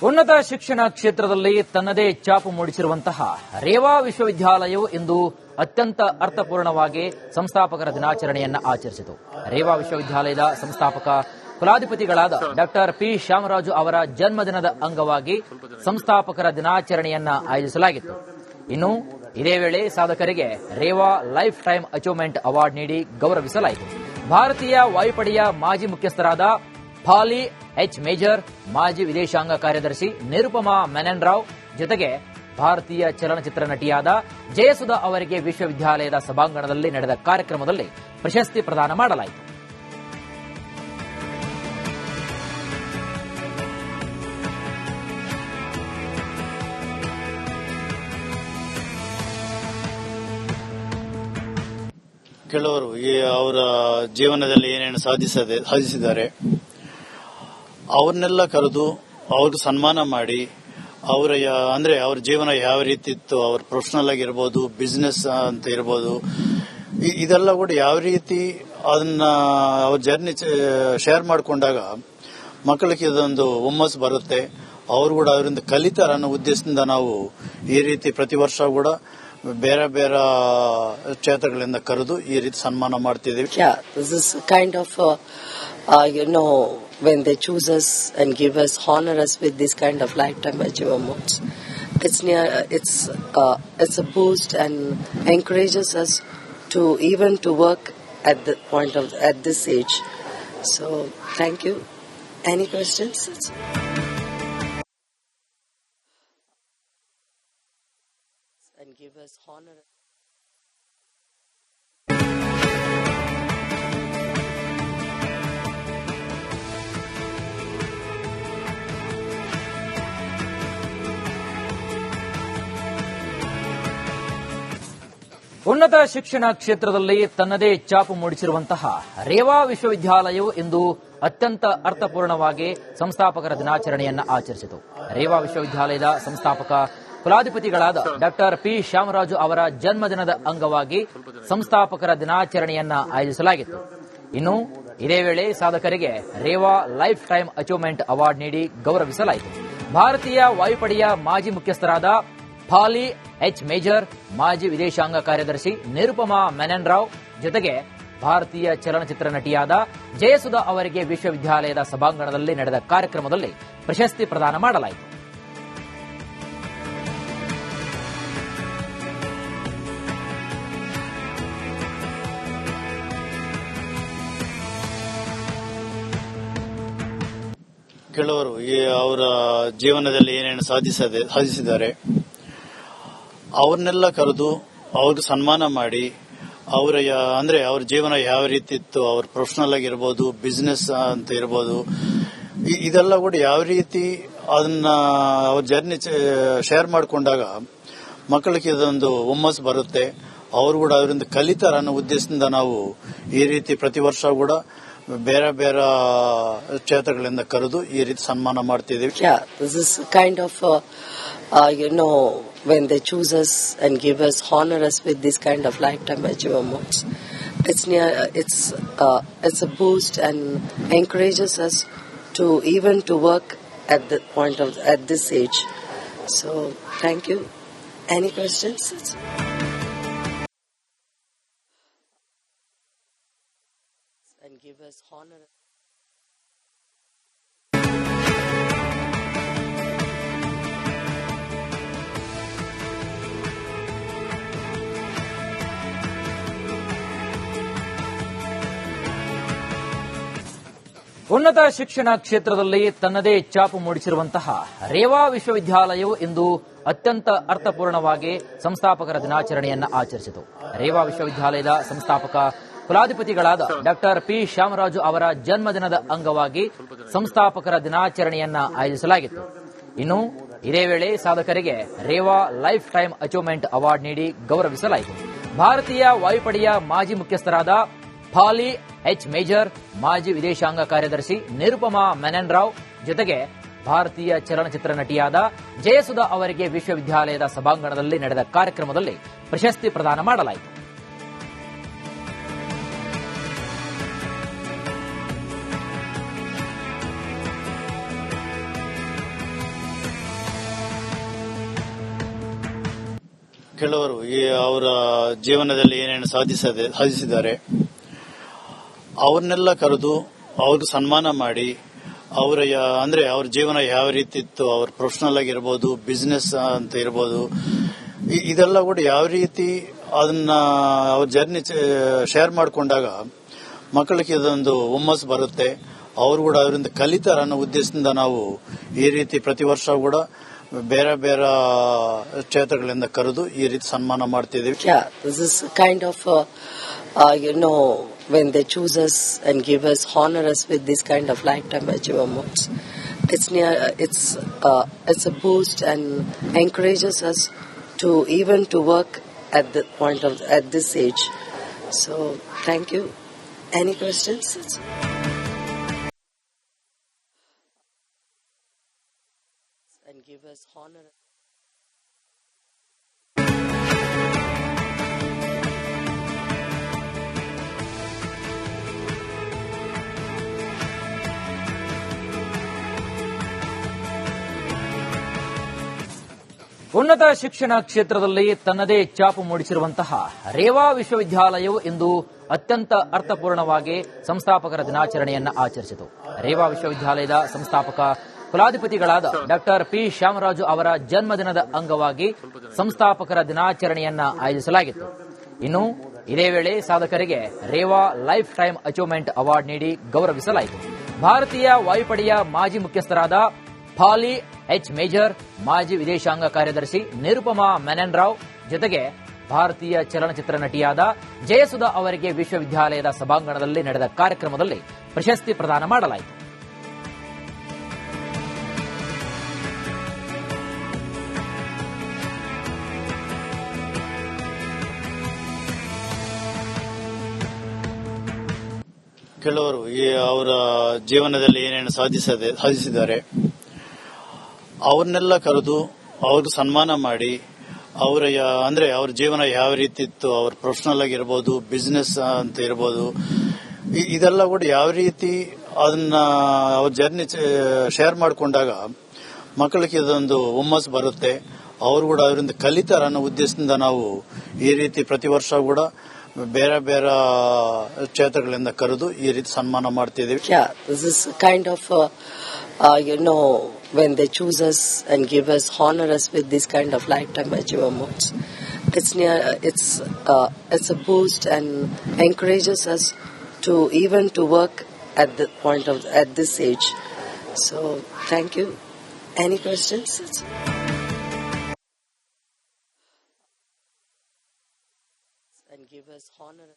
ಉನ್ನತ ಶಿಕ್ಷಣ ಕ್ಷೇತ್ರದಲ್ಲಿ ತನ್ನದೇ ಛಾಪು ಮೂಡಿಸಿರುವಂತಹ ರೇವಾ ವಿಶ್ವವಿದ್ಯಾಲಯವು ಇಂದು ಅತ್ಯಂತ ಅರ್ಥಪೂರ್ಣವಾಗಿ ಸಂಸ್ಥಾಪಕರ ದಿನಾಚರಣೆಯನ್ನು ಆಚರಿಸಿತು. ರೇವಾ ವಿಶ್ವವಿದ್ಯಾಲಯದ ಸಂಸ್ಥಾಪಕ ಕುಲಾಧಿಪತಿಗಳಾದ ಡಾಕ್ಟರ್ ಪಿ ಶ್ಯಾಮರಾಜು ಅವರ ಜನ್ಮದಿನದ ಅಂಗವಾಗಿ ಸಂಸ್ಥಾಪಕರ ದಿನಾಚರಣೆಯನ್ನು ಆಯೋಜಿಸಲಾಗಿತ್ತು. ಇನ್ನು ಇದೇ ವೇಳೆ ಸಾಧಕರಿಗೆ Reva lifetime achievement award ನೀಡಿ ಗೌರವಿಸಲಾಯಿತು. ಭಾರತೀಯ ವಾಯುಪಡೆಯ ಮಾಜಿ ಮುಖ್ಯಸ್ಥರಾದ ಫಾಲಿ ಎಚ್ ಮೇಜರ್, ಮಾಜಿ ವಿದೇಶಾಂಗ ಕಾರ್ಯದರ್ಶಿ ನಿರುಪಮಾ ಮೆನನ್ ರಾವ್ ಜೊತೆಗೆ ಭಾರತೀಯ ಚಲನಚಿತ್ರ ನಟಿಯಾದ ಜಯಸುಧಾ ಅವರಿಗೆ ವಿಶ್ವವಿದ್ಯಾಲಯದ ಸಭಾಂಗಣದಲ್ಲಿ ನಡೆದ ಕಾರ್ಯಕ್ರಮದಲ್ಲಿ ಪ್ರಶಸ್ತಿ ಪ್ರದಾನ ಮಾಡಲಾಯಿತು. ಕೆಲವರು ಅವರ ಜೀವನದಲ್ಲಿ ಏನೇನು ಸಾಧಿಸಿದ್ದಾರೆ ಅವ್ರನ್ನೆಲ್ಲ ಕರೆದು ಅವ್ರಿಗೆ ಸನ್ಮಾನ ಮಾಡಿ ಅವ್ರ ಜೀವನ ಯಾವ ರೀತಿ ಇತ್ತು, ಅವ್ರ ಪ್ರೊಫೆಷನಲ್ ಆಗಿರ್ಬೋದು, ಬಿಸ್ನೆಸ್ ಅಂತ ಇರ್ಬೋದು, ಇದೆಲ್ಲ ಕೂಡ ಯಾವ ರೀತಿ ಅದನ್ನ ಅವ್ರ ಜರ್ನಿ ಶೇರ್ ಮಾಡಿಕೊಂಡಾಗ ಮಕ್ಕಳಿಗೆ ಇದೊಂದು ಹುಮ್ಮಸ್ಸು ಬರುತ್ತೆ, ಅವರು ಕೂಡ ಅವರಿಂದ ಕಲಿತಾರೆ ಅನ್ನೋ ಉದ್ದೇಶದಿಂದ ನಾವು ಈ ರೀತಿ ಪ್ರತಿ ವರ್ಷ ಕೂಡ ಬೇರೆ ಬೇರೆ ಕ್ಷೇತ್ರಗಳಿಂದ ಕರೆದು ಈ ರೀತಿ ಸನ್ಮಾನ ಮಾಡ್ತಿದ್ದೀವಿ. This is kind of when they choose us and give us, honor us with this kind of lifetime achievements, it's a boost and encourages us to even to work at this age. So thank you. Any questions? And give us honor. ಉನ್ನತ ಶಿಕ್ಷಣ ಕ್ಷೇತ್ರದಲ್ಲಿ ತನ್ನದೇ ಛಾಪು ಮೂಡಿಸಿರುವಂತಹ ರೇವಾ ವಿಶ್ವವಿದ್ಯಾಲಯವು ಇಂದು ಅತ್ಯಂತ ಅರ್ಥಪೂರ್ಣವಾಗಿ ಸಂಸ್ಥಾಪಕರ ದಿನಾಚರಣೆಯನ್ನು ಆಚರಿಸಿತು. ರೇವಾ ವಿಶ್ವವಿದ್ಯಾಲಯದ ಸಂಸ್ಥಾಪಕ ಕುಲಾಧಿಪತಿಗಳಾದ ಡಾಕ್ಟರ್ ಪಿ ಶ್ಯಾಮರಾಜು ಅವರ ಜನ್ಮದಿನದ ಅಂಗವಾಗಿ ಸಂಸ್ಥಾಪಕರ ದಿನಾಚರಣೆಯನ್ನು ಆಯೋಜಿಸಲಾಗಿತ್ತು. ಇನ್ನು ಇದೇ ವೇಳೆ ಸಾಧಕರಿಗೆ Reva lifetime achievement award ನೀಡಿ ಗೌರವಿಸಲಾಯಿತು. ಭಾರತೀಯ ವಾಯುಪಡೆಯ ಮಾಜಿ ಮುಖ್ಯಸ್ಥರಾದ ಫಾಲಿ ಎಚ್ ಮೇಜರ್, ಮಾಜಿ ವಿದೇಶಾಂಗ ಕಾರ್ಯದರ್ಶಿ ನಿರುಪಮಾ ಮೆನನ್ ರಾವ್ ಜೊತೆಗೆ ಭಾರತೀಯ ಚಲನಚಿತ್ರ ನಟಿಯಾದ ಜಯಸುಧಾ ಅವರಿಗೆ ವಿಶ್ವವಿದ್ಯಾಲಯದ ಸಭಾಂಗಣದಲ್ಲಿ ನಡೆದ ಕಾರ್ಯಕ್ರಮದಲ್ಲಿ ಪ್ರಶಸ್ತಿ ಪ್ರದಾನ ಮಾಡಲಾಯಿತು. ಕೆಲವರು ಅವರ ಜೀವನದಲ್ಲಿ ಏನೇನು ಸಾಧಿಸಿದ್ದಾರೆ ಅವ್ರನ್ನೆಲ್ಲ ಕರೆದು ಅವ್ರಿಗೆ ಸನ್ಮಾನ ಮಾಡಿ ಅವ್ರ ಜೀವನ ಯಾವ ರೀತಿ ಇತ್ತು, ಅವ್ರ ಪ್ರೊಫೆಷನಲ್ ಆಗಿರ್ಬೋದು, ಬಿಸ್ನೆಸ್ ಅಂತ ಇರ್ಬೋದು, ಇದೆಲ್ಲ ಕೂಡ ಯಾವ ರೀತಿ ಅದನ್ನ ಅವ್ರ ಜರ್ನಿ ಶೇರ್ ಮಾಡಿಕೊಂಡಾಗ ಮಕ್ಕಳಿಗೆ ಇದೊಂದು ಹುಮ್ಮಸ್ಸು ಬರುತ್ತೆ, ಅವರು ಕೂಡ ಅವರಿಂದ ಕಲಿತಾರೆ ಅನ್ನೋ ಉದ್ದೇಶದಿಂದ ನಾವು ಈ ರೀತಿ ಪ್ರತಿ ವರ್ಷ ಕೂಡ ಬೇರೆ ಬೇರೆ ಕ್ಷೇತ್ರಗಳಿಂದ ಕರೆದು ಈ ರೀತಿ ಸನ್ಮಾನ ಮಾಡ್ತಿದ್ದೀವಿ. This is kind of when they choose us and give us, honor us with this kind of lifetime achievements, it's a boost and encourages us to even to work at this age. So thank you. Any questions? And give us honor. ಉನ್ನತ ಶಿಕ್ಷಣ ಕ್ಷೇತ್ರದಲ್ಲಿ ತನ್ನದೇ ಛಾಪು ಮೂಡಿಸಿರುವಂತಹ ರೇವಾ ವಿಶ್ವವಿದ್ಯಾಲಯವು ಇಂದು ಅತ್ಯಂತ ಅರ್ಥಪೂರ್ಣವಾಗಿ ಸಂಸ್ಥಾಪಕರ ದಿನಾಚರಣೆಯನ್ನು ಆಚರಿಸಿತು. ರೇವಾ ವಿಶ್ವವಿದ್ಯಾಲಯದ ಸಂಸ್ಥಾಪಕ ಕುಲಾಧಿಪತಿಗಳಾದ ಡಾಕ್ಟರ್ ಪಿ ಶ್ಯಾಮರಾಜು ಅವರ ಜನ್ಮದಿನದ ಅಂಗವಾಗಿ ಸಂಸ್ಥಾಪಕರ ದಿನಾಚರಣೆಯನ್ನು ಆಯೋಜಿಸಲಾಗಿತ್ತು. ಇನ್ನು ಇದೇ ವೇಳೆ ಸಾಧಕರಿಗೆ Reva lifetime achievement award ನೀಡಿ ಗೌರವಿಸಲಾಯಿತು. ಭಾರತೀಯ ವಾಯುಪಡೆಯ ಮಾಜಿ ಮುಖ್ಯಸ್ಥರಾದ ಫಾಲಿ ಎಚ್ ಮೇಜರ್, ಮಾಜಿ ವಿದೇಶಾಂಗ ಕಾರ್ಯದರ್ಶಿ ನಿರುಪಮಾ ಮೆನನ್ ರಾವ್ ಜೊತೆಗೆ ಭಾರತೀಯ ಚಲನಚಿತ್ರ ನಟಿಯಾದ ಜಯಸುಧಾ ಅವರಿಗೆ ವಿಶ್ವವಿದ್ಯಾಲಯದ ಸಭಾಂಗಣದಲ್ಲಿ ನಡೆದ ಕಾರ್ಯಕ್ರಮದಲ್ಲಿ ಪ್ರಶಸ್ತಿ ಪ್ರದಾನ ಮಾಡಲಾಯಿತು. ಕೆಲವರು ಅವರ ಜೀವನದಲ್ಲಿ ಏನೇನು ಸಾಧಿಸಿದ್ದಾರೆ ಅವ್ರನ್ನೆಲ್ಲ ಕರೆದು ಅವ್ರಿಗೆ ಸನ್ಮಾನ ಮಾಡಿ ಅವ್ರ ಜೀವನ ಯಾವ ರೀತಿ ಇತ್ತು, ಅವ್ರ ಪ್ರೊಫೆಷನಲ್ ಆಗಿರ್ಬೋದು, ಬಿಸ್ನೆಸ್ ಅಂತ ಇರ್ಬೋದು, ಇದೆಲ್ಲ ಕೂಡ ಯಾವ ರೀತಿ ಅದನ್ನ ಅವ್ರ ಜರ್ನಿ ಶೇರ್ ಮಾಡಿಕೊಂಡಾಗ ಮಕ್ಕಳಿಗೆ ಇದೊಂದು ಹುಮ್ಮಸ್ ಬರುತ್ತೆ, ಅವರು ಕೂಡ ಅವರಿಂದ ಕಲಿತಾರ ಅನ್ನೋ ಉದ್ದೇಶದಿಂದ ನಾವು ಈ ರೀತಿ ಪ್ರತಿ ವರ್ಷ ಕೂಡ ಬೇರೆ ಬೇರೆ ಕ್ಷೇತ್ರಗಳಿಂದ ಕರೆದು ಈ ರೀತಿ ಸನ್ಮಾನ ಮಾಡ್ತಿದ್ದೀವಿ. This is kind of when they choose us and give us, honor us with this kind of lifetime achievements, it's a boost and encourages us to even to work at this age. So thank you. Any questions? And give us honor. ಉನ್ನತ ಶಿಕ್ಷಣ ಕ್ಷೇತ್ರದಲ್ಲಿ ತನ್ನದೇ ಛಾಪು ಮೂಡಿಸಿರುವಂತಹ ರೇವಾ ವಿಶ್ವವಿದ್ಯಾಲಯವು ಇಂದು ಅತ್ಯಂತ ಅರ್ಥಪೂರ್ಣವಾಗಿ ಸಂಸ್ಥಾಪಕರ ದಿನಾಚರಣೆಯನ್ನು ಆಚರಿಸಿತು. ರೇವಾ ವಿಶ್ವವಿದ್ಯಾಲಯದ ಸಂಸ್ಥಾಪಕ ಕುಲಾಧಿಪತಿಗಳಾದ ಡಾಕ್ಟರ್ ಪಿ ಶ್ಯಾಮರಾಜು ಅವರ ಜನ್ಮದಿನದ ಅಂಗವಾಗಿ ಸಂಸ್ಥಾಪಕರ ದಿನಾಚರಣೆಯನ್ನ ಆಯೋಜಿಸಲಾಗಿತ್ತು. ಇನ್ನು ಇದೇ ವೇಳೆ ಸಾಧಕರಿಗೆ Reva lifetime achievement award ನೀಡಿ ಗೌರವಿಸಲಾಯಿತು. ಭಾರತೀಯ ವಾಯುಪಡೆಯ ಮಾಜಿ ಮುಖ್ಯಸ್ಥರಾದ ಫಾಲಿ ಎಚ್ ಮೇಜರ್, ಮಾಜಿ ವಿದೇಶಾಂಗ ಕಾರ್ಯದರ್ಶಿ ನಿರುಪಮಾ ಮೆನನ್ ರಾವ್ ಜೊತೆಗೆ ಭಾರತೀಯ ಚಲನಚಿತ್ರ ನಟಿಯಾದ ಜಯಸುಧಾ ಅವರಿಗೆ ವಿಶ್ವವಿದ್ಯಾಲಯದ ಸಭಾಂಗಣದಲ್ಲಿ ನಡೆದ ಕಾರ್ಯಕ್ರಮದಲ್ಲಿ ಪ್ರಶಸ್ತಿ ಪ್ರದಾನ ಮಾಡಲಾಯಿತು. ಕೆಲವರು ಅವರ ಜೀವನದಲ್ಲಿ ಏನೇನು ಸಾಧಿಸಿದ್ದಾರೆ ಅವ್ರನ್ನೆಲ್ಲ ಕರೆದು ಅವ್ರಿಗೆ ಸನ್ಮಾನ ಮಾಡಿ ಅವ್ರ ಜೀವನ ಯಾವ ರೀತಿ ಇತ್ತು, ಅವ್ರ ಪ್ರೊಫೆಷನಲ್ ಆಗಿರ್ಬೋದು, ಬಿಸ್ನೆಸ್ ಅಂತ ಇರ್ಬೋದು, ಇದೆಲ್ಲ ಕೂಡ ಯಾವ ರೀತಿ ಅದನ್ನ ಅವ್ರ ಜರ್ನಿ ಶೇರ್ ಮಾಡಿಕೊಂಡಾಗ ಮಕ್ಕಳಿಗೆ ಇದೊಂದು ಹುಮ್ಮಸ್ ಬರುತ್ತೆ, ಅವರು ಕೂಡ ಅವರಿಂದ ಕಲಿತಾರ ಅನ್ನೋ ಉದ್ದೇಶದಿಂದ ನಾವು ಈ ರೀತಿ ಪ್ರತಿ ವರ್ಷ ಕೂಡ ಬೇರೆ ಬೇರೆ ಕ್ಷೇತ್ರಗಳಿಂದ ಕರೆದು ಈ ರೀತಿ ಸನ್ಮಾನ ಮಾಡ್ತಿದ್ದೀವಿ. This is kind of when they choose us and give us, honor us with this kind of lifetime achievements, it's a boost and encourages us to even to work at this age. So thank you. Any questions? And give us honor.